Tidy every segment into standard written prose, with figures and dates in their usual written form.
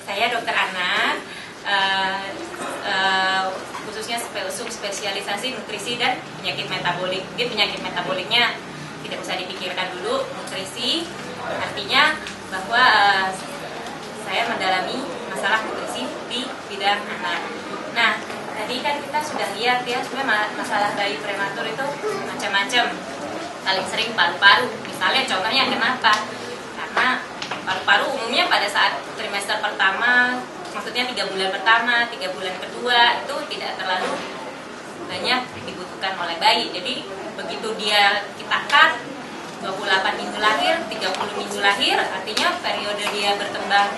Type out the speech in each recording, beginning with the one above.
Saya Dokter Ana, khususnya spesialisasi nutrisi dan penyakit metabolik. Mungkin penyakit metaboliknya tidak usah dipikirkan dulu, nutrisi artinya bahwa saya mendalami masalah nutrisi di bidang anak. Nah, tadi kan kita sudah lihat ya, sebenarnya masalah bayi prematur itu macam-macam. Paling sering paru-paru. Misalnya contohnya kenapa? Karena paru-paru umumnya pada saat trimester pertama, maksudnya 3 bulan pertama, 3 bulan kedua itu tidak terlalu banyak dibutuhkan oleh bayi. Jadi begitu dia kita cut 28 minggu lahir, 30 minggu lahir, artinya periode dia berkembang,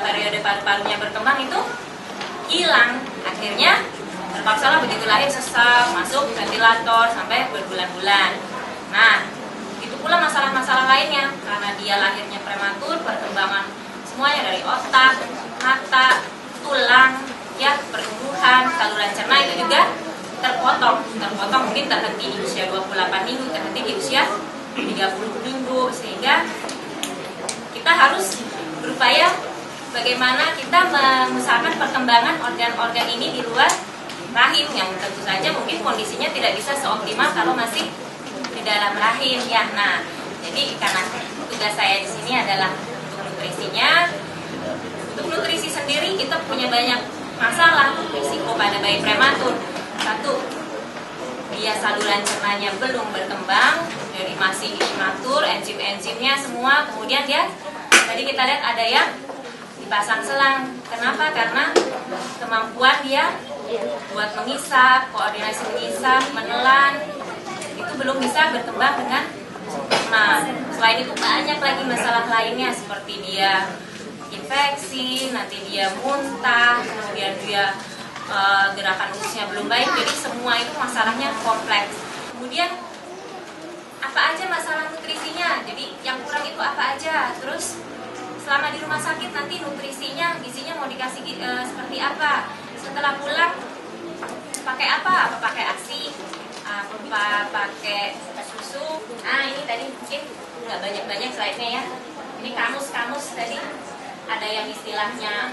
periode paru-parunya berkembang itu hilang. Akhirnya terpaksa begitu lahir sesak, masuk ventilator sampai berbulan-bulan. Nah, itu pula masalah-masalah lainnya karena dia lahirnya prematur, perkembangan semuanya dari otak, mata, tulang, ya pertumbuhan, saluran cerna itu juga terpotong mungkin terhenti di usia 28 minggu, terhenti di usia 30 minggu, sehingga kita harus berupaya bagaimana kita mengusahakan perkembangan organ-organ ini di luar rahim yang tentu saja mungkin kondisinya tidak bisa seoptimal kalau masih di dalam rahim ya. Nah, jadi karena tugas saya di sini adalah untuk nutrisinya. Untuk nutrisi sendiri kita punya banyak masalah risiko pada bayi prematur. Satu, dia saluran cernanya belum berkembang, jadi masih imatur, enzim-enzimnya semua. Kemudian dia tadi kita lihat ada yang dipasang selang. Kenapa? Karena kemampuan dia buat mengisap, koordinasi mengisap, menelan itu belum bisa berkembang dengan sempurna. Selain itu banyak lagi masalah lainnya seperti dia infeksi, nanti dia muntah, kemudian dia gerakan ususnya belum baik. Jadi semua itu masalahnya kompleks. Kemudian apa aja masalah nutrisinya? Jadi yang kurang itu apa aja? Terus selama di rumah sakit nanti nutrisinya, gizinya mau dikasih seperti apa? Setelah pulang pakai apa? Pakai ASI, apa pakai susu? Nah, ini tadi mungkin nggak banyak-banyak slide-nya ya. Ini kamus-kamus tadi ada yang istilahnya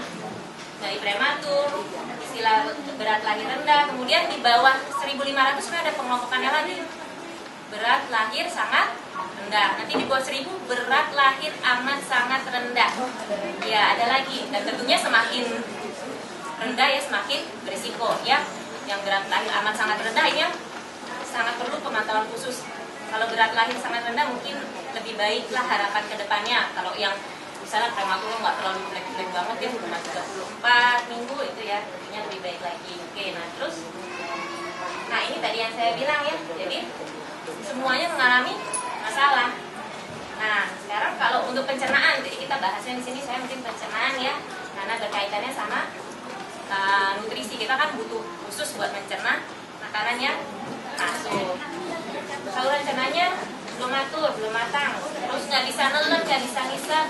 bayi prematur, istilah berat lahir rendah. Kemudian di bawah 1.500 sebenarnya ada pengelompokannya lagi. Berat lahir sangat rendah. Nanti di bawah 1.000 berat lahir amat sangat rendah. Ya, ada lagi. Dan tentunya semakin rendah ya semakin berisiko ya. Yang berat lahir amat sangat rendah ini yang sangat perlu pemantauan khusus. Kalau berat lahir sangat rendah mungkin lebih baiklah harapan ke depannya. Kalau yang misalnya prematur nggak terlalu jelek-jelek banget ya, cuma 34 minggu itu ya, tentunya lebih baik lagi. Oke, nah terus, nah ini tadi yang saya bilang ya, jadi semuanya mengalami masalah. Nah sekarang kalau untuk pencernaan, jadi kita bahasnya di sini saya mungkin pencernaan ya, karena berkaitannya sama nutrisi. Kita kan butuh khusus buat mencerna makanan yang masuk. Saluran cernanya belum atur, belum matang, terus nggak bisa nelen, nggak bisa ngisap,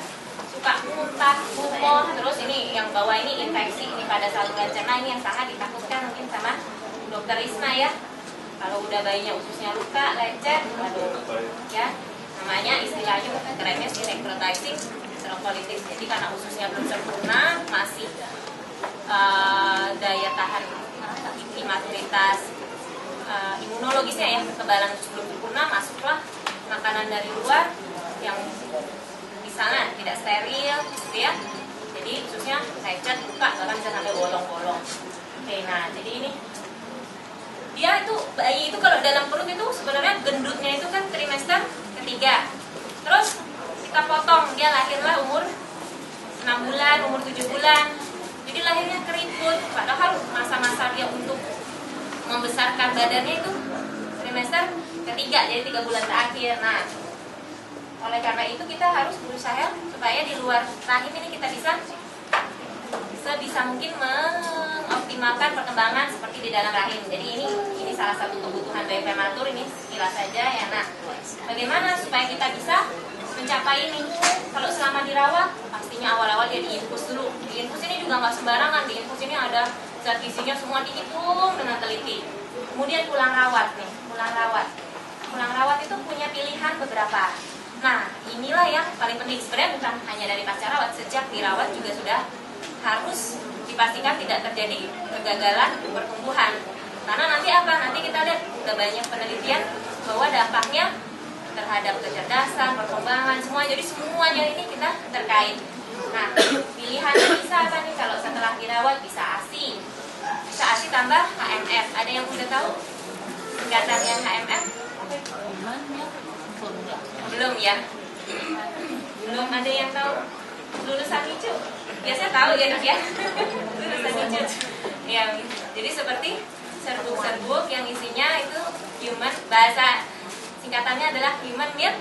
suka muntah, kumur. Terus ini yang bawah ini infeksi ini pada saluran cerna, ini yang sangat ditakutkan mungkin sama dokter Risma ya. Kalau udah bayinya ususnya luka, lecet, waduh, ya namanya istilahnya kerennya sih necrotizing enterocolitis. Jadi karena ususnya belum sempurna, masih daya tahan imaturitas imunologisnya ya, kekebalan usus belum sempurna, masuklah makanan dari luar yang misalnya tidak steril gitu ya. Jadi ususnya lecet, luka, bahkan bisa sampai bolong-bolong. Oke, nah jadi ini dia itu bayi itu kalau dalam perut itu sebenarnya gendutnya itu kan trimester ketiga. Terus kita potong, dia lahirlah umur 6 bulan, umur 7 bulan. Jadi lahirnya keriput, padahal masa-masa dia untuk membesarkan badannya itu trimester ketiga, jadi 3 bulan terakhir. Nah, oleh karena itu kita harus berusaha supaya di luar rahim ini kita bisa sebisa mungkin mengoptimalkan perkembangan seperti di dalam rahim. Jadi ini salah satu kebutuhan bayi prematur, ini sekilas saja ya. Nah, bagaimana supaya kita bisa mencapai ini? Kalau selama dirawat, pastinya awal-awal dia diinfus dulu. Diinfus ini juga nggak sembarangan. Diinfus ini ada zat gizinya semua dihitung dengan teliti. Kemudian pulang rawat nih, pulang rawat itu punya pilihan beberapa. Nah, inilah yang paling penting. Sebenarnya bukan hanya dari pasca rawat, sejak dirawat juga sudah harus dipastikan tidak terjadi kegagalan pertumbuhan. Karena nanti apa? Nanti kita lihat udah banyak penelitian bahwa dampaknya terhadap kecerdasan, perkembangan, semua. Jadi semuanya ini kita terkait. Nah, pilihannya bisa apa nih kalau setelah dirawat? Bisa ASI. Bisa ASI tambah HMF. Ada yang udah tahu singkatannya HMF? Belum ya? Belum ada yang tahu? Lulusan ICU? Biasanya tahu ya Dok ya? Lulusan ICU. Ya, jadi seperti serbuk-serbuk yang isinya itu human, bahasa singkatannya adalah human milk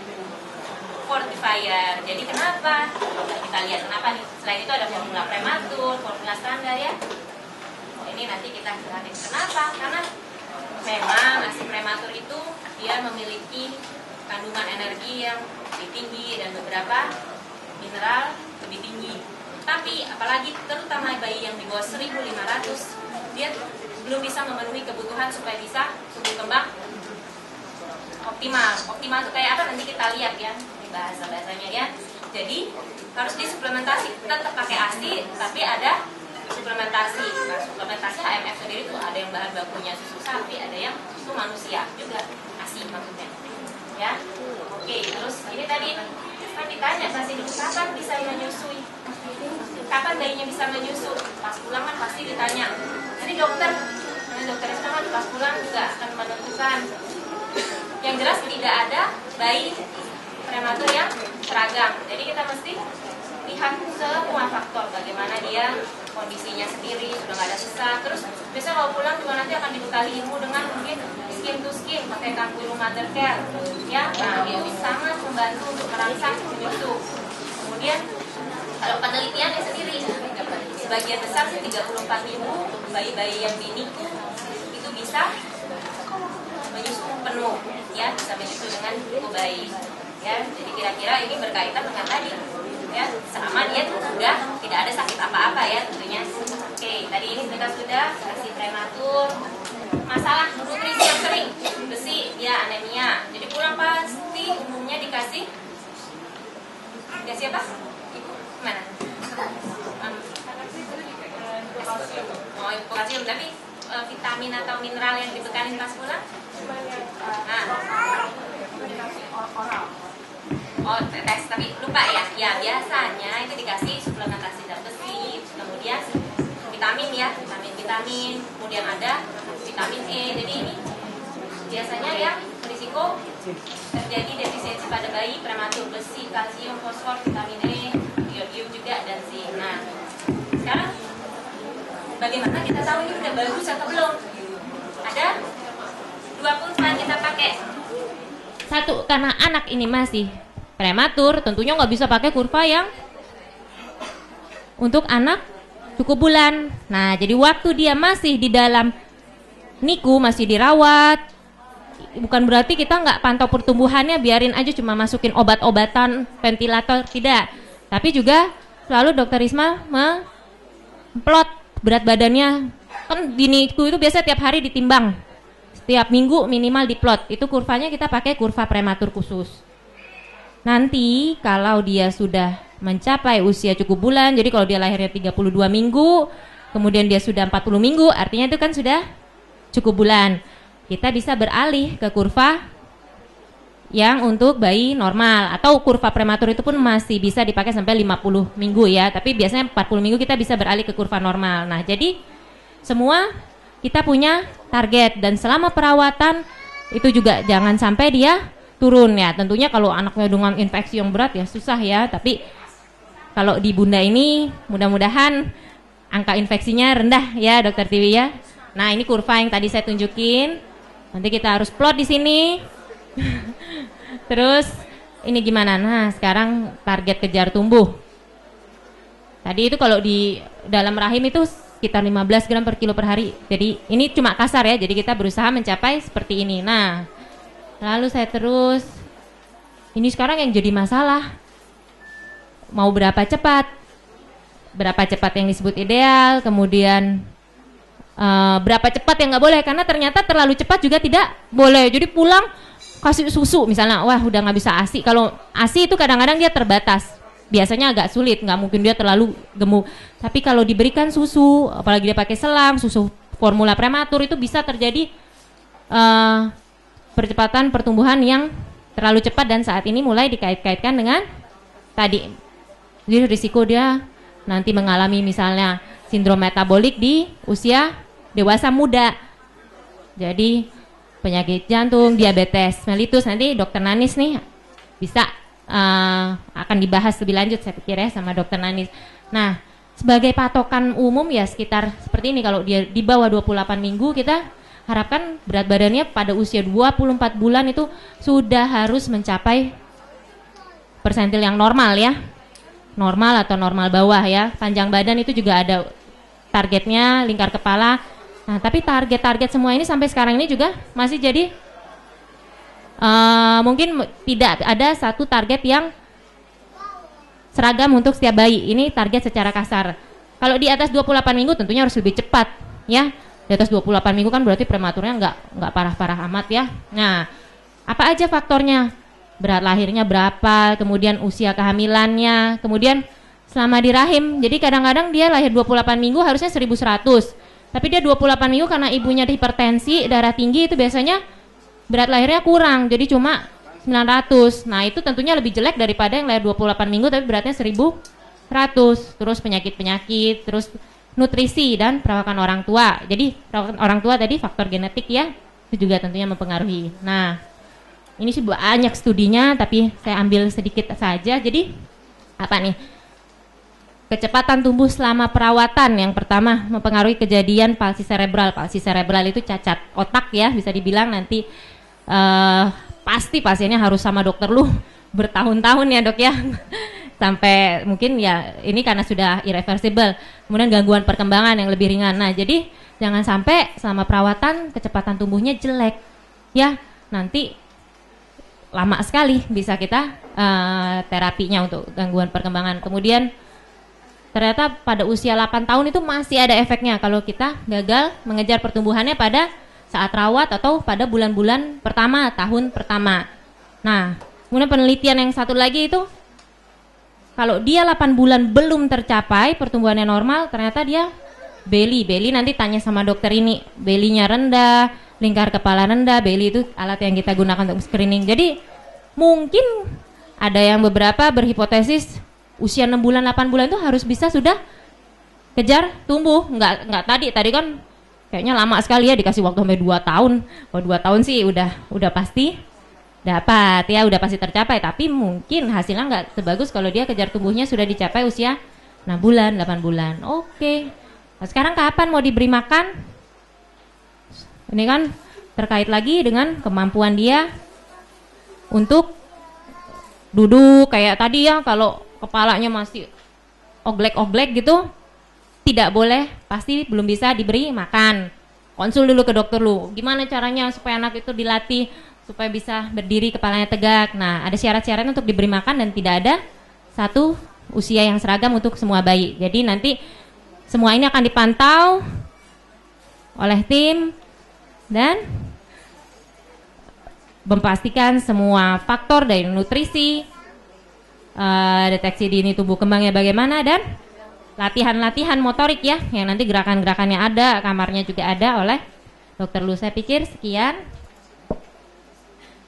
fortifier. Jadi kenapa? Kita lihat kenapa nih. Selain itu ada formula prematur, formula standar ya. Ini nanti kita perhatikan kenapa? Karena memang ASI prematur itu dia memiliki kandungan energi yang lebih tinggi dan beberapa mineral lebih tinggi. Tapi apalagi terutama bayi yang di bawah 1.500, dia belum bisa memenuhi kebutuhan supaya bisa tumbuh kembang optimal. Optimal itu kayak apa? Nanti kita lihat ya di bahasa-bahasanya ya. Jadi harus disuplementasi, tetap pakai ASI tapi ada suplementasi. Nah, suplementasi HMF sendiri itu ada yang bahan bakunya susu sapi, ada yang susu manusia juga ASI maksudnya. Ya. Oke, terus ini tadi kan ditanya kasih dulu kapan bisa menyusui. Kapan bayinya bisa menyusu? Pas pulang kan pasti ditanya. Nanti dokter kan pas pulang juga akan menentukan. Yang jelas tidak ada bayi prematur yang seragam. Jadi kita mesti lihat semua faktor, bagaimana dia kondisinya sendiri, sudah nggak ada sesak. Terus biasanya kalau pulang juga nanti akan dibekali ibu dengan mungkin skin to skin, pakai kangguru mother care ya. Nah, itu sangat membantu untuk merangsang menyusu. Kemudian kalau penelitiannya sendiri, sebagian besar sih 34.000 bayi-bayi yang diniku itu bisa menyusu penuh ya, bisa menyusu dengan buku bayi ya. Jadi kira-kira ini berkaitan dengan tadi ya, selama dia sudah tidak ada sakit apa-apa ya tentunya. Oke, tadi ini kita sudah ASI prematur. Masalah nutrisi yang sering, besi, ya anemia. Jadi pulang pasti umumnya dikasih apa? Mana? Oh, kalsium, tapi vitamin atau mineral yang dibekali pas pulang? Nah. Oh, tes, tapi lupa ya. Ya, biasanya itu dikasih suplementasi zat besi, kemudian vitamin ya, vitamin, kemudian ada vitamin E. Jadi ini biasanya yang risiko terjadi defisiensi pada bayi prematur, besi, kalsium, fosfor, vitamin E, iodium juga dan zinc. Nah, sekarang bagaimana kita tahu ini udah bagus atau belum? Ada 2 kurva yang kita pakai. Satu, karena anak ini masih prematur, tentunya nggak bisa pakai kurva yang untuk anak cukup bulan. Nah, jadi waktu dia masih di dalam NICU, masih dirawat, bukan berarti kita nggak pantau pertumbuhannya, biarin aja cuma masukin obat-obatan, ventilator, tidak. Tapi juga selalu dokter Risma memplot berat badannya. Kan di NICU itu biasa tiap hari ditimbang, setiap minggu minimal diplot. Itu kurvanya kita pakai kurva prematur khusus. Nanti kalau dia sudah mencapai usia cukup bulan, jadi kalau dia lahirnya 32 minggu, kemudian dia sudah 40 minggu, artinya itu kan sudah cukup bulan. Kita bisa beralih ke kurva yang untuk bayi normal, atau kurva prematur itu pun masih bisa dipakai sampai 50 minggu ya, tapi biasanya 40 minggu kita bisa beralih ke kurva normal. Nah, jadi semua kita punya target, dan selama perawatan itu juga jangan sampai dia turun ya. Tentunya kalau anaknya dengan infeksi yang berat ya susah ya, tapi kalau di bunda ini mudah-mudahan angka infeksinya rendah ya Dokter Tiwi ya. Nah, ini kurva yang tadi saya tunjukin. Nanti kita harus plot di sini. Terus ini gimana? Nah, sekarang target kejar tumbuh. Tadi itu kalau di dalam rahim itu sekitar 15 gram per kilo per hari. Jadi ini cuma kasar ya. Jadi kita berusaha mencapai seperti ini. Nah, lalu saya terus, ini sekarang yang jadi masalah, mau berapa cepat yang disebut ideal, kemudian berapa cepat yang nggak boleh, karena ternyata terlalu cepat juga tidak boleh. Jadi pulang kasih susu misalnya, wah udah nggak bisa ASI. Kalau ASI itu kadang-kadang dia terbatas, biasanya agak sulit, nggak mungkin dia terlalu gemuk. Tapi kalau diberikan susu, apalagi dia pakai selang, susu formula prematur, itu bisa terjadi percepatan pertumbuhan yang terlalu cepat, dan saat ini mulai dikait-kaitkan dengan tadi, jadi risiko dia nanti mengalami misalnya sindrom metabolik di usia dewasa muda. Jadi penyakit jantung, diabetes mellitus, nanti dokter Nanis nih bisa akan dibahas lebih lanjut saya pikir ya sama dokter Nanis. Nah, sebagai patokan umum ya sekitar seperti ini, kalau dia di bawah 28 minggu kita harapkan berat badannya pada usia 24 bulan itu sudah harus mencapai persentil yang normal ya. Normal atau normal bawah ya. Panjang badan itu juga ada targetnya, lingkar kepala. Nah, tapi target-target semua ini sampai sekarang ini juga masih jadi mungkin tidak ada satu target yang seragam untuk setiap bayi. Ini target secara kasar. Kalau di atas 28 minggu tentunya harus lebih cepat ya. Di atas 28 minggu kan berarti prematurnya nggak parah-parah amat ya. Nah, apa aja faktornya? Berat lahirnya berapa, kemudian usia kehamilannya, kemudian selama di rahim. Jadi kadang-kadang dia lahir 28 minggu harusnya 1100. Tapi dia 28 minggu karena ibunya hipertensi, darah tinggi, itu biasanya berat lahirnya kurang, jadi cuma 900. Nah, itu tentunya lebih jelek daripada yang lahir 28 minggu tapi beratnya 1100. Terus penyakit-penyakit, terus nutrisi dan perawakan orang tua. Jadi perawakan orang tua tadi faktor genetik ya, itu juga tentunya mempengaruhi. Nah, ini sih banyak studinya tapi saya ambil sedikit saja. Jadi apa nih? Kecepatan tumbuh selama perawatan yang pertama mempengaruhi kejadian palsi serebral. Palsi serebral itu cacat otak ya, bisa dibilang nanti pasti pasiennya harus sama dokter lu bertahun-tahun ya dok ya. Sampai mungkin ya ini karena sudah irreversible. Kemudian gangguan perkembangan yang lebih ringan. Nah, jadi jangan sampai selama perawatan kecepatan tumbuhnya jelek ya. Nanti lama sekali bisa kita terapinya untuk gangguan perkembangan. Kemudian ternyata pada usia 8 tahun itu masih ada efeknya kalau kita gagal mengejar pertumbuhannya pada saat rawat atau pada bulan-bulan pertama, tahun pertama. Nah, kemudian penelitian yang satu lagi itu kalau dia 8 bulan belum tercapai pertumbuhannya normal, ternyata dia belly nanti tanya sama dokter ini, belly-nya rendah, lingkar kepala rendah. Belly itu alat yang kita gunakan untuk screening. Jadi mungkin ada yang beberapa berhipotesis usia 6 bulan, 8 bulan itu harus bisa sudah kejar tumbuh. Enggak tadi kan kayaknya lama sekali ya, dikasih waktu sampai 2 tahun. Kalau 2 tahun sih udah pasti dapat ya, udah pasti tercapai, tapi mungkin hasilnya nggak sebagus kalau dia kejar tumbuhnya sudah dicapai usia 6 bulan, 8 bulan. Oke. Nah, sekarang kapan mau diberi makan? Ini kan terkait lagi dengan kemampuan dia untuk duduk kayak tadi ya. Kalau kepalanya masih oglek-oglek gitu, tidak boleh, pasti belum bisa diberi makan. Konsul dulu ke dokter lu, gimana caranya supaya anak itu dilatih supaya bisa berdiri, kepalanya tegak. Nah, ada syarat-syarat untuk diberi makan dan tidak ada satu usia yang seragam untuk semua bayi. Jadi nanti semua ini akan dipantau oleh tim dan memastikan semua faktor dari nutrisi, deteksi dini tumbuh kembangnya bagaimana, dan latihan-latihan motorik ya, yang nanti gerakan-gerakannya ada, kamarnya juga ada oleh dokter lu. Saya pikir sekian.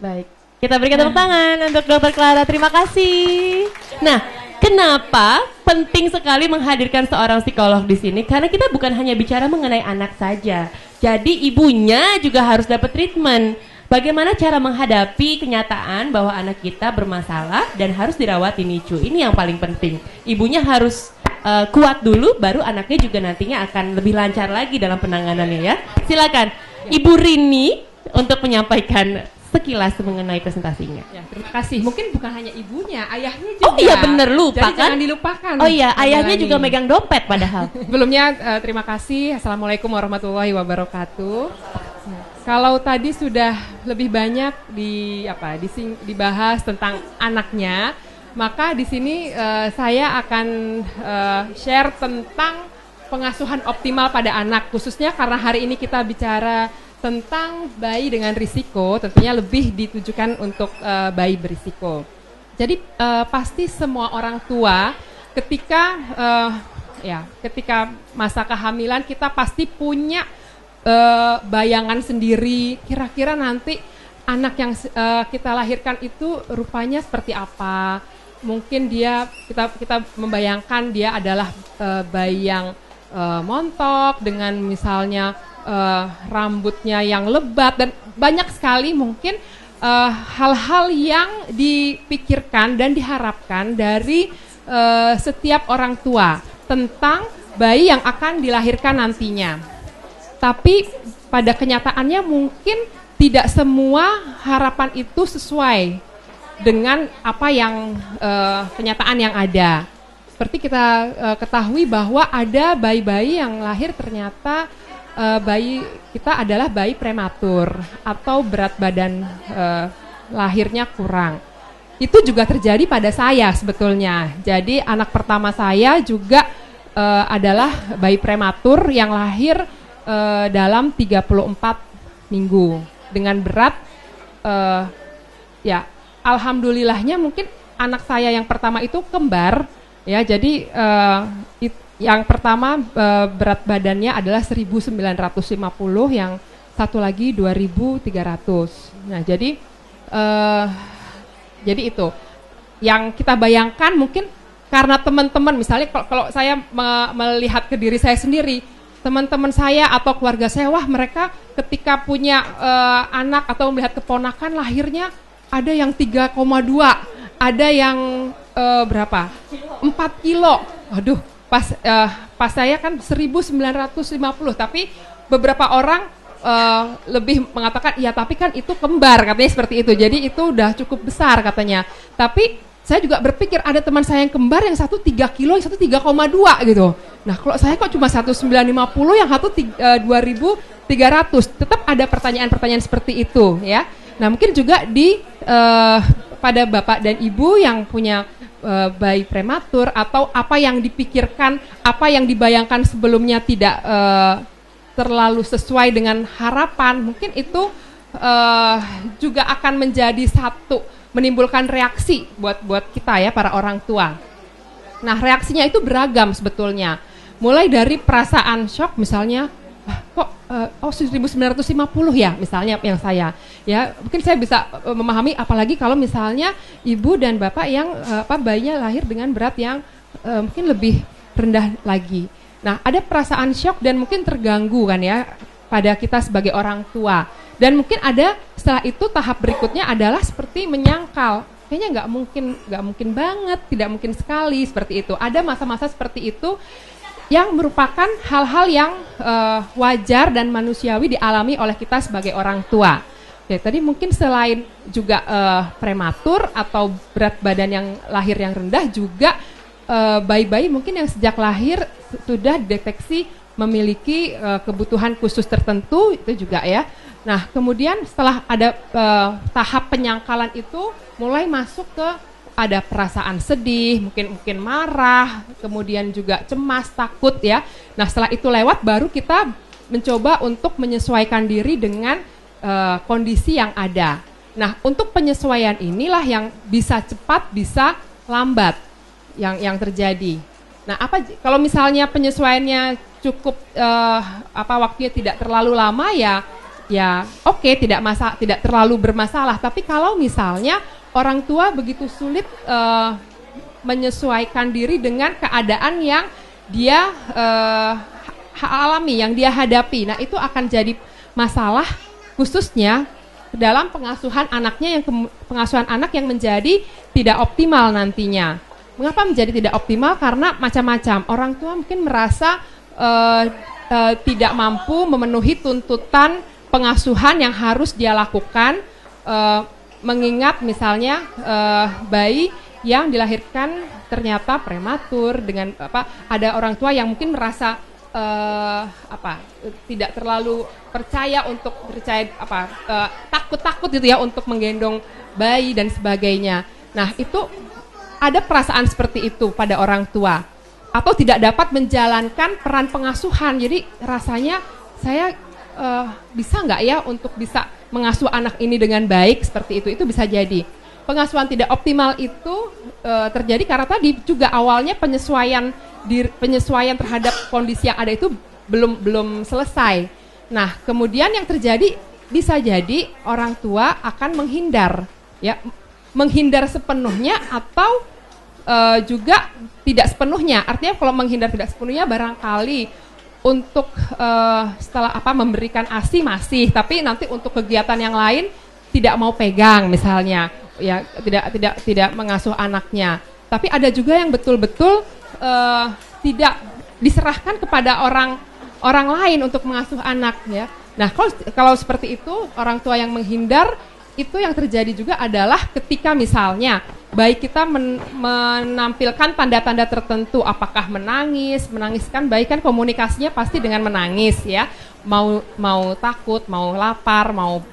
Baik, kita berikan tepuk tangan untuk Dokter Clara. Terima kasih. Nah, kenapa penting sekali menghadirkan seorang psikolog di sini? Karena kita bukan hanya bicara mengenai anak saja. Jadi ibunya juga harus dapat treatment. Bagaimana cara menghadapi kenyataan bahwa anak kita bermasalah dan harus dirawat di NICU. Ini yang paling penting. Ibunya harus kuat dulu, baru anaknya juga nantinya akan lebih lancar lagi dalam penanganannya ya. Silakan Ibu Rini untuk menyampaikan sekilas mengenai presentasinya. Ya, terima kasih. Mungkin bukan hanya ibunya, ayahnya juga. Oh iya bener, lupa jadi kan? jangan dilupakan. Oh iya, ayahnya ini. juga megang dompet padahal. Sebelumnya terima kasih. Assalamualaikum warahmatullahi wabarakatuh. Kalau tadi sudah lebih banyak dibahas tentang anaknya, maka di sini saya akan share tentang pengasuhan optimal pada anak, khususnya karena hari ini kita bicara tentang bayi dengan risiko, tentunya lebih ditujukan untuk bayi berisiko. Jadi pasti semua orang tua ketika masa kehamilan kita pasti punya bayangan sendiri, kira-kira nanti anak yang kita lahirkan itu rupanya seperti apa. Mungkin kita membayangkan dia adalah bayi yang montok dengan misalnya rambutnya yang lebat, dan banyak sekali mungkin hal-hal yang dipikirkan dan diharapkan dari setiap orang tua tentang bayi yang akan dilahirkan nantinya. Tapi pada kenyataannya mungkin tidak semua harapan itu sesuai dengan apa yang kenyataan yang ada. Seperti kita ketahui bahwa ada bayi-bayi yang lahir ternyata bayi kita adalah bayi prematur atau berat badan lahirnya kurang. Itu juga terjadi pada saya sebetulnya. Jadi anak pertama saya juga adalah bayi prematur yang lahir dalam 34 minggu dengan berat alhamdulillahnya mungkin anak saya yang pertama itu kembar ya, jadi yang pertama berat badannya adalah 1950, yang satu lagi 2300. Nah jadi itu yang kita bayangkan. Mungkin karena teman-teman misalnya kalau saya melihat ke diri saya sendiri, teman-teman saya atau keluarga saya, wah mereka ketika punya anak atau melihat keponakan lahirnya ada yang 3,2, ada yang berapa? 4 kilo. Waduh, pas saya kan 1950, tapi beberapa orang lebih mengatakan, ya tapi kan itu kembar, katanya seperti itu. Jadi itu udah cukup besar katanya. Tapi saya juga berpikir ada teman saya yang kembar, yang satu 3 kilo, yang satu 3,2 gitu. Nah kalau saya kok cuma 1950, yang satu 2300. Tetap ada pertanyaan-pertanyaan seperti itu ya. Nah mungkin juga pada bapak dan ibu yang punya bayi prematur, atau apa yang dipikirkan, apa yang dibayangkan sebelumnya tidak terlalu sesuai dengan harapan, mungkin itu juga akan menjadi menimbulkan reaksi buat kita ya, para orang tua. Nah reaksinya itu beragam sebetulnya, mulai dari perasaan shock misalnya, kok 1950 ya misalnya yang saya ya, mungkin saya bisa memahami, apalagi kalau misalnya ibu dan bapak yang bayinya lahir dengan berat yang mungkin lebih rendah lagi. Nah ada perasaan shock dan mungkin terganggu kan ya pada kita sebagai orang tua. Dan mungkin ada setelah itu tahap berikutnya adalah seperti menyangkal, kayaknya nggak mungkin banget, tidak mungkin sekali seperti itu. Ada masa-masa seperti itu yang merupakan hal-hal yang wajar dan manusiawi dialami oleh kita sebagai orang tua. Oke, tadi mungkin selain juga prematur atau berat badan yang lahir yang rendah, juga bayi-bayi mungkin yang sejak lahir sudah dideteksi memiliki kebutuhan khusus tertentu, itu juga ya. Nah kemudian setelah ada tahap penyangkalan itu, mulai masuk ke ada perasaan sedih, mungkin marah, kemudian juga cemas, takut ya. Nah setelah itu lewat, baru kita mencoba untuk menyesuaikan diri dengan kondisi yang ada. Nah untuk penyesuaian inilah yang bisa cepat, bisa lambat yang terjadi. Nah kalau misalnya penyesuaiannya cukup waktunya tidak terlalu lama ya oke, tidak terlalu bermasalah. Tapi kalau misalnya orang tua begitu sulit menyesuaikan diri dengan keadaan yang dia alami, yang dia hadapi, nah itu akan jadi masalah, khususnya dalam pengasuhan anaknya, pengasuhan anak yang menjadi tidak optimal nantinya. Mengapa menjadi tidak optimal? Karena macam-macam. Orang tua mungkin merasa tidak mampu memenuhi tuntutan pengasuhan yang harus dia lakukan, mengingat misalnya bayi yang dilahirkan ternyata prematur dengan ada orang tua yang mungkin merasa tidak terlalu takut gitu ya untuk menggendong bayi dan sebagainya. Nah itu ada perasaan seperti itu pada orang tua, atau tidak dapat menjalankan peran pengasuhan. Jadi rasanya saya bisa nggak ya untuk bisa mengasuh anak ini dengan baik seperti itu bisa jadi. Pengasuhan tidak optimal itu terjadi karena tadi juga awalnya penyesuaian terhadap kondisi yang ada itu belum selesai. Nah, kemudian yang terjadi bisa jadi orang tua akan menghindar, ya, menghindar sepenuhnya atau juga tidak sepenuhnya. Artinya kalau menghindar tidak sepenuhnya barangkali untuk setelah memberikan ASI masih, tapi nanti untuk kegiatan yang lain tidak mau pegang misalnya, ya tidak mengasuh anaknya. Tapi ada juga yang betul-betul tidak diserahkan kepada orang lain untuk mengasuh anak, ya. Nah, kalau seperti itu orang tua yang menghindar, itu yang terjadi juga adalah ketika misalnya baik kita menampilkan tanda-tanda tertentu, apakah menangis kan baik kan komunikasinya pasti dengan menangis, ya, mau takut, mau lapar, mau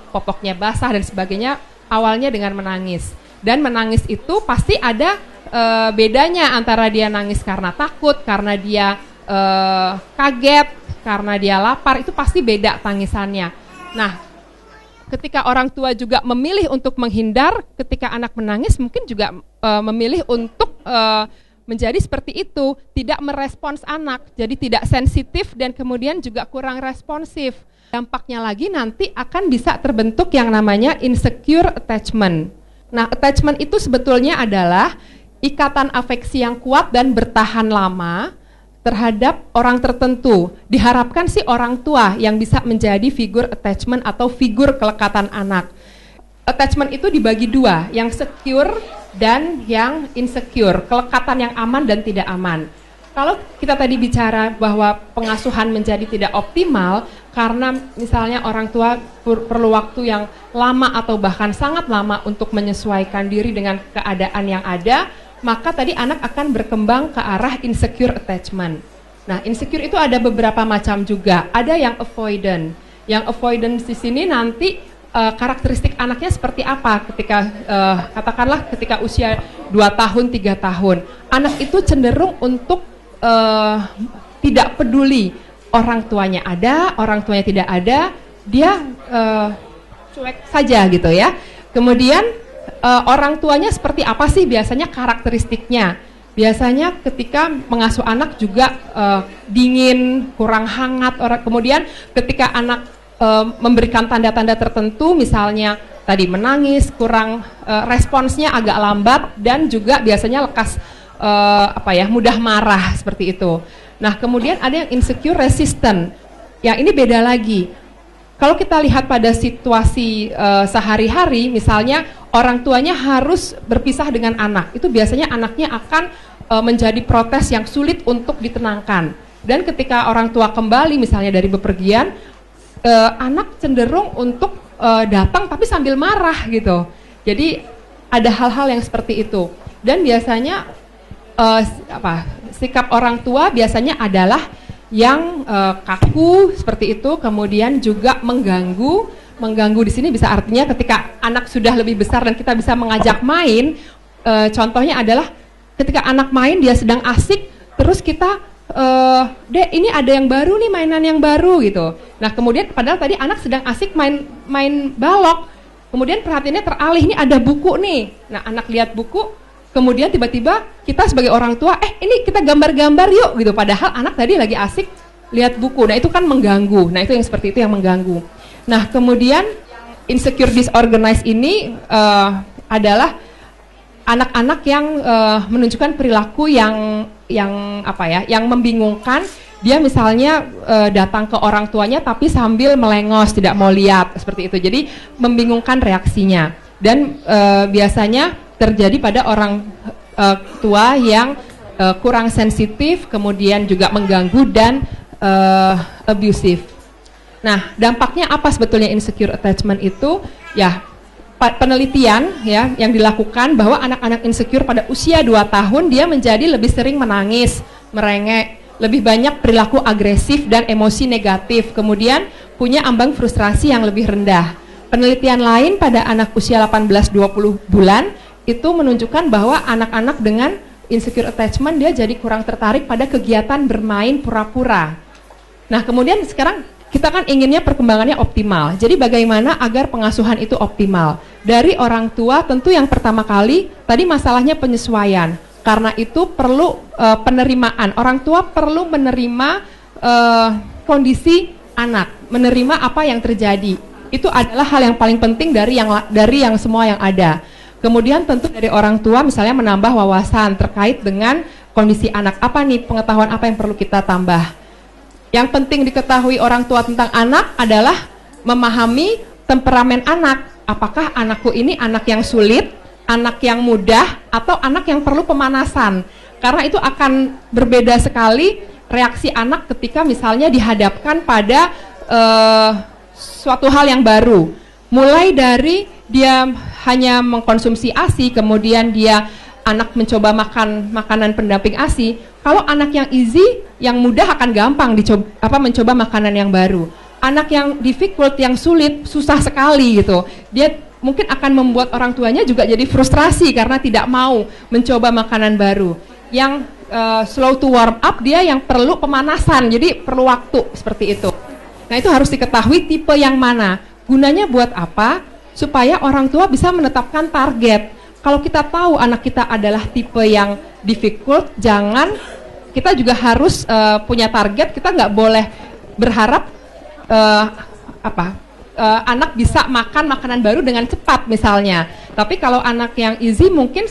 popoknya basah dan sebagainya, awalnya dengan menangis. Dan menangis itu pasti ada bedanya antara dia nangis karena takut, karena dia kaget, karena dia lapar, itu pasti beda tangisannya. Nah, ketika orang tua juga memilih untuk menghindar ketika anak menangis, mungkin juga memilih untuk menjadi seperti itu, tidak merespons anak, jadi tidak sensitif dan kemudian juga kurang responsif. Dampaknya lagi nanti akan bisa terbentuk yang namanya insecure attachment. Nah, attachment itu sebetulnya adalah ikatan afeksi yang kuat dan bertahan lama terhadap orang tertentu. Diharapkan sih orang tua yang bisa menjadi figur attachment atau figur kelekatan anak. Attachment itu dibagi dua, yang secure dan yang insecure, kelekatan yang aman dan tidak aman. Kalau kita tadi bicara bahwa pengasuhan menjadi tidak optimal karena misalnya orang tua perlu waktu yang lama atau bahkan sangat lama untuk menyesuaikan diri dengan keadaan yang ada, maka tadi anak akan berkembang ke arah insecure attachment. Nah, insecure itu ada beberapa macam juga. Ada yang avoidant. Yang avoidant di sini nanti karakteristik anaknya seperti apa ketika katakanlah ketika usia 2 tahun, 3 tahun. Anak itu cenderung untuk tidak peduli orang tuanya ada, orang tuanya tidak ada, dia cuek saja gitu ya. Kemudian orang tuanya seperti apa sih biasanya karakteristiknya? Biasanya ketika mengasuh anak juga dingin, kurang hangat. Kemudian ketika anak memberikan tanda-tanda tertentu, misalnya tadi menangis, kurang responsnya agak lambat dan juga biasanya lekas mudah marah seperti itu. Nah, kemudian ada yang insecure resistant. Yang ini beda lagi. Kalau kita lihat pada situasi sehari-hari, misalnya orang tuanya harus berpisah dengan anak, itu biasanya anaknya akan menjadi protes yang sulit untuk ditenangkan. Dan ketika orang tua kembali misalnya dari bepergian, anak cenderung untuk datang tapi sambil marah gitu. Jadi ada hal-hal yang seperti itu. Dan biasanya sikap orang tua biasanya adalah yang kaku seperti itu, kemudian juga mengganggu. Mengganggu di sini bisa artinya ketika anak sudah lebih besar dan kita bisa mengajak main, contohnya adalah ketika anak main dia sedang asik, terus kita, Dek ini ada yang baru nih, mainan yang baru gitu. Nah kemudian padahal tadi anak sedang asik main balok, kemudian perhatiannya teralih, ini ada buku nih. Nah anak lihat buku, kemudian tiba-tiba kita sebagai orang tua, ini kita gambar-gambar yuk gitu. Padahal anak tadi lagi asik lihat buku. Nah itu kan mengganggu. Nah itu yang seperti itu yang mengganggu. Nah kemudian insecure disorganized ini adalah anak-anak yang menunjukkan perilaku yang membingungkan. Dia misalnya datang ke orang tuanya tapi sambil melengos, tidak mau lihat seperti itu. Jadi membingungkan reaksinya. Dan biasanya terjadi pada orang tua yang kurang sensitif, kemudian juga mengganggu dan abusive. Nah, dampaknya apa sebetulnya insecure attachment itu? Ya, penelitian ya yang dilakukan bahwa anak-anak insecure pada usia 2 tahun dia menjadi lebih sering menangis, merengek, lebih banyak perilaku agresif dan emosi negatif, kemudian punya ambang frustrasi yang lebih rendah. Penelitian lain pada anak usia 18-20 bulan itu menunjukkan bahwa anak-anak dengan insecure attachment dia jadi kurang tertarik pada kegiatan bermain pura-pura. Nah kemudian sekarang kita kan inginnya perkembangannya optimal. Jadi bagaimana agar pengasuhan itu optimal? Dari orang tua tentu yang pertama kali tadi masalahnya penyesuaian. Karena itu perlu penerimaan. Orang tua perlu menerima kondisi anak, menerima apa yang terjadi. Itu adalah hal yang paling penting dari yang semua yang ada. Kemudian tentu dari orang tua misalnya menambah wawasan terkait dengan kondisi anak. Apa nih pengetahuan apa yang perlu kita tambah? Yang penting diketahui orang tua tentang anak adalah memahami temperamen anak. Apakah anakku ini anak yang sulit, anak yang mudah, atau anak yang perlu pemanasan? Karena itu akan berbeda sekali reaksi anak ketika misalnya dihadapkan pada suatu hal yang baru. Mulai dari dia hanya mengkonsumsi ASI, kemudian dia anak mencoba makan makanan pendamping ASI. Kalau anak yang easy, yang mudah akan gampang mencoba makanan yang baru. Anak yang difficult, yang sulit, susah sekali gitu. Dia mungkin akan membuat orang tuanya juga jadi frustrasi karena tidak mau mencoba makanan baru. Yang slow to warm up, dia yang perlu pemanasan, jadi perlu waktu seperti itu. Nah itu harus diketahui tipe yang mana. Gunanya buat apa? Supaya orang tua bisa menetapkan target. Kalau kita tahu anak kita adalah tipe yang difficult, kita juga harus punya target. Kita nggak boleh berharap anak bisa makan makanan baru dengan cepat misalnya. Tapi kalau anak yang easy mungkin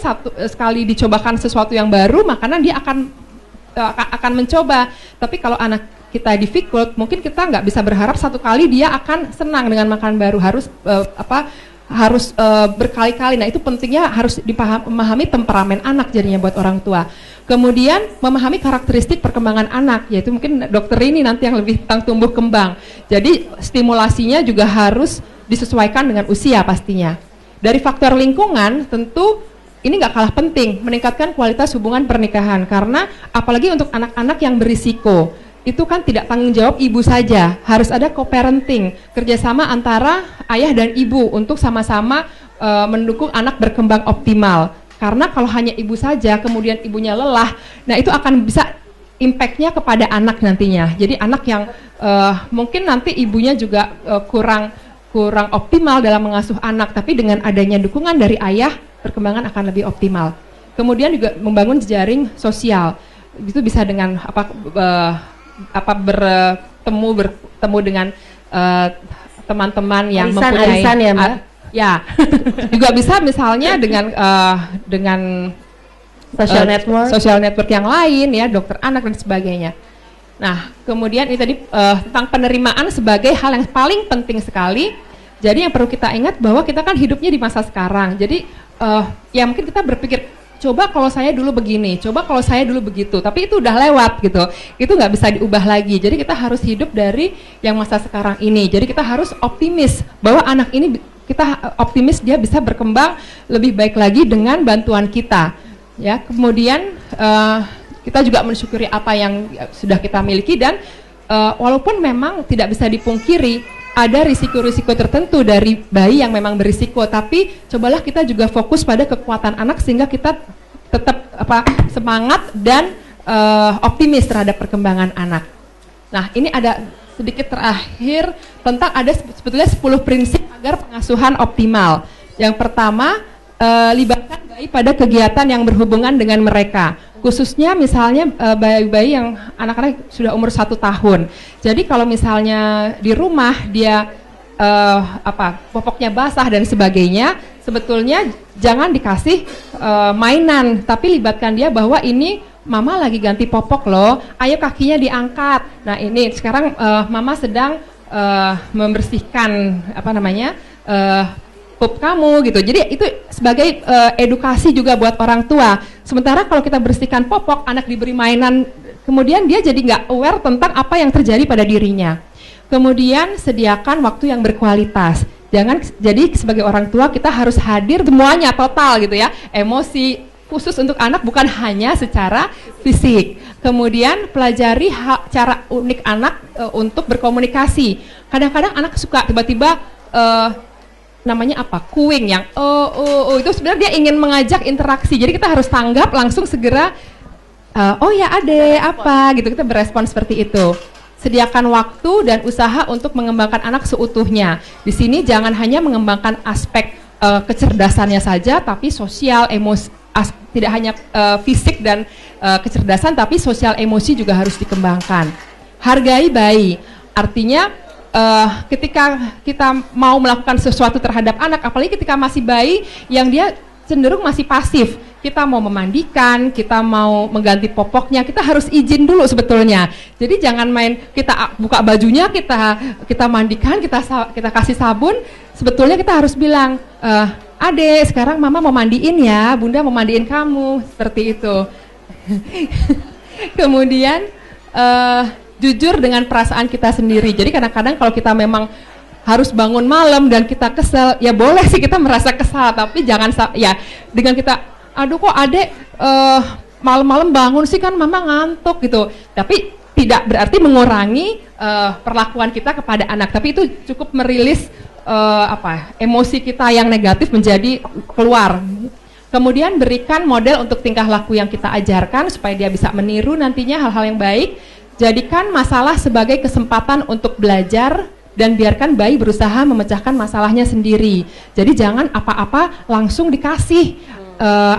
sekali dicobakan sesuatu yang baru, makanan dia akan mencoba. Tapi kalau anak kita difficult, mungkin kita nggak bisa berharap satu kali dia akan senang dengan makanan baru. Harus berkali-kali. Nah itu pentingnya harus memahami temperamen anak jadinya buat orang tua. Kemudian memahami karakteristik perkembangan anak, yaitu mungkin dokter ini nanti yang lebih tentang tumbuh kembang. Jadi stimulasinya juga harus disesuaikan dengan usia pastinya. Dari faktor lingkungan tentu ini nggak kalah penting, meningkatkan kualitas hubungan pernikahan. Karena apalagi untuk anak-anak yang berisiko, itu kan tidak tanggung jawab ibu saja, harus ada co-parenting, kerjasama antara ayah dan ibu untuk sama-sama mendukung anak berkembang optimal. Karena kalau hanya ibu saja, kemudian ibunya lelah, nah itu akan bisa impact-nya kepada anak nantinya. Jadi anak yang mungkin nanti ibunya juga kurang optimal dalam mengasuh anak, tapi dengan adanya dukungan dari ayah, perkembangan akan lebih optimal. Kemudian juga membangun jejaring sosial, itu bisa dengan bertemu dengan teman-teman yang mempunyai arisan ya Mbak? Ya juga bisa misalnya dengan social network yang lain ya, dokter anak dan sebagainya. Nah kemudian ini tadi tentang penerimaan sebagai hal yang paling penting sekali. Jadi yang perlu kita ingat bahwa kita kan hidupnya di masa sekarang. Jadi ya mungkin kita berpikir, coba kalau saya dulu begini, coba kalau saya dulu begitu, tapi itu udah lewat gitu, itu nggak bisa diubah lagi. Jadi kita harus hidup dari yang masa sekarang ini. Jadi kita harus optimis bahwa anak ini, kita optimis dia bisa berkembang lebih baik lagi dengan bantuan kita. Ya, kemudian kita juga mensyukuri apa yang sudah kita miliki dan walaupun memang tidak bisa dipungkiri ada risiko-risiko tertentu dari bayi yang memang berisiko, tapi cobalah kita juga fokus pada kekuatan anak sehingga kita tetap semangat dan optimis terhadap perkembangan anak. Nah, ini ada sedikit terakhir tentang ada sebetulnya 10 prinsip agar pengasuhan optimal. Yang pertama, libatkan bayi pada kegiatan yang berhubungan dengan mereka. Khususnya misalnya bayi-bayi yang anak-anak sudah umur 1 tahun. Jadi kalau misalnya di rumah dia popoknya basah dan sebagainya, sebetulnya jangan dikasih mainan, tapi libatkan dia bahwa ini mama lagi ganti popok loh, ayo kakinya diangkat. Nah ini sekarang mama sedang membersihkan pup kamu gitu. Jadi itu sebagai edukasi juga buat orang tua. Sementara kalau kita bersihkan popok, anak diberi mainan, kemudian dia jadi nggak aware tentang apa yang terjadi pada dirinya. Kemudian sediakan waktu yang berkualitas. Jadi sebagai orang tua kita harus hadir semuanya total gitu ya. Emosi khusus untuk anak bukan hanya secara fisik. Kemudian pelajari cara unik anak untuk berkomunikasi. Kadang-kadang anak suka tiba-tiba namanya kuing yang itu sebenarnya dia ingin mengajak interaksi. Jadi kita harus tanggap langsung segera oh ya ade apa gitu, kita berespon seperti itu. sediakan waktu dan usaha untuk mengembangkan anak seutuhnya. Di sini jangan hanya mengembangkan aspek kecerdasannya saja, tapi sosial, emosi, tidak hanya fisik dan kecerdasan, tapi sosial emosi juga harus dikembangkan. Hargai bayi, artinya ketika kita mau melakukan sesuatu terhadap anak, apalagi ketika masih bayi yang dia cenderung masih pasif, kita mau memandikan, kita mau mengganti popoknya, kita harus izin dulu sebetulnya. Jadi jangan main kita buka bajunya, kita mandikan, kita kasih sabun. Sebetulnya kita harus bilang, Ade, sekarang mama mau mandiin ya, bunda mau mandiin kamu, seperti itu. Kemudian jujur dengan perasaan kita sendiri. Jadi kadang-kadang kalau kita memang harus bangun malam dan kita kesel, ya boleh sih kita merasa kesal, tapi jangan ya dengan kita, aduh kok adek malam-malam bangun sih, kan mama ngantuk gitu. Tapi tidak berarti mengurangi perlakuan kita kepada anak, tapi itu cukup merilis emosi kita yang negatif menjadi keluar. Kemudian berikan model untuk tingkah laku yang kita ajarkan supaya dia bisa meniru nantinya hal-hal yang baik. Jadikan masalah sebagai kesempatan untuk belajar dan biarkan bayi berusaha memecahkan masalahnya sendiri. Jadi jangan apa-apa langsung dikasih,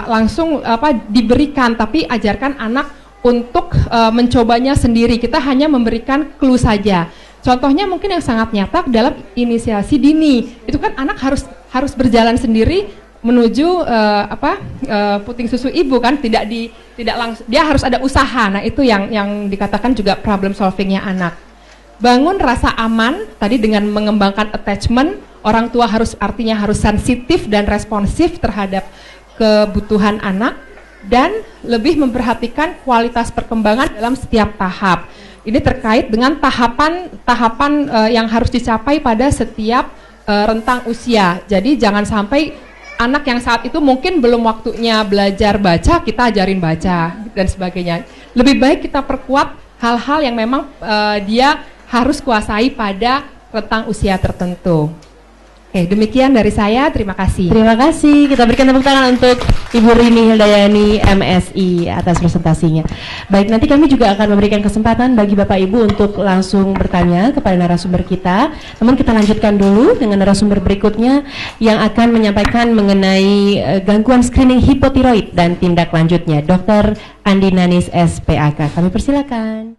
langsung diberikan, tapi ajarkan anak untuk mencobanya sendiri. Kita hanya memberikan clue saja. Contohnya mungkin yang sangat nyata dalam inisiasi dini, itu kan anak harus berjalan sendiri menuju puting susu ibu kan, tidak langsung, dia harus ada usaha. Nah itu yang dikatakan juga problem solvingnya anak. Bangun rasa aman tadi dengan mengembangkan attachment. Orang tua artinya harus sensitif dan responsif terhadap kebutuhan anak dan lebih memperhatikan kualitas perkembangan dalam setiap tahap. Ini terkait dengan tahapan yang harus dicapai pada setiap rentang usia. Jadi jangan sampai anak yang saat itu mungkin belum waktunya belajar baca, kita ajarin baca dan sebagainya. Lebih baik kita perkuat hal-hal yang memang dia harus kuasai pada rentang usia tertentu. Oke, demikian dari saya. Terima kasih. Terima kasih. Kita berikan tepuk tangan untuk Ibu Rini Hildayani MSI atas presentasinya. Baik, nanti kami juga akan memberikan kesempatan bagi Bapak Ibu untuk langsung bertanya kepada narasumber kita. Namun kita lanjutkan dulu dengan narasumber berikutnya yang akan menyampaikan mengenai gangguan screening hipotiroid dan tindak lanjutnya, Dr. Andi Nanis SPAK. Kami persilakan.